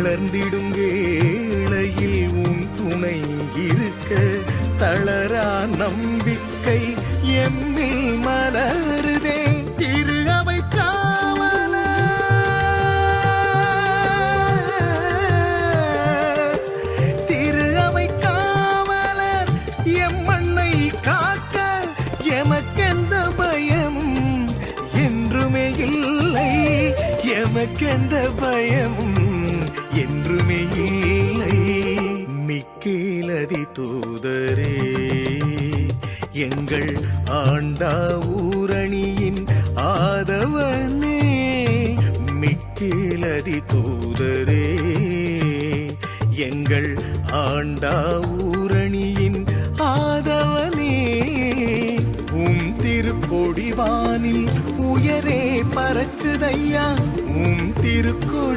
தளர்ந்திடும் வேளையில் உன் துணை இருக்க தளரா நம்பிக்கை எம்மில் மலருதே. திரு அவை திரு அவை காவலர் எம்மண்ணை காக்க எமக்கெந்த பயமும் என்றுமே இல்லை, எமக்கெந்த பயமும் என்றுமே இல்லை. மிக்கேலதி தூதரே எங்கள் ஆண்டா ஊரணியின் ஆதவனே, மிக்கேலதி தூதரே எங்கள் ஆண்டா ஊரணியின் ஆதவனே. திருக்கொடிவானில் உயரே பறக்குதையா, திருக்கொடி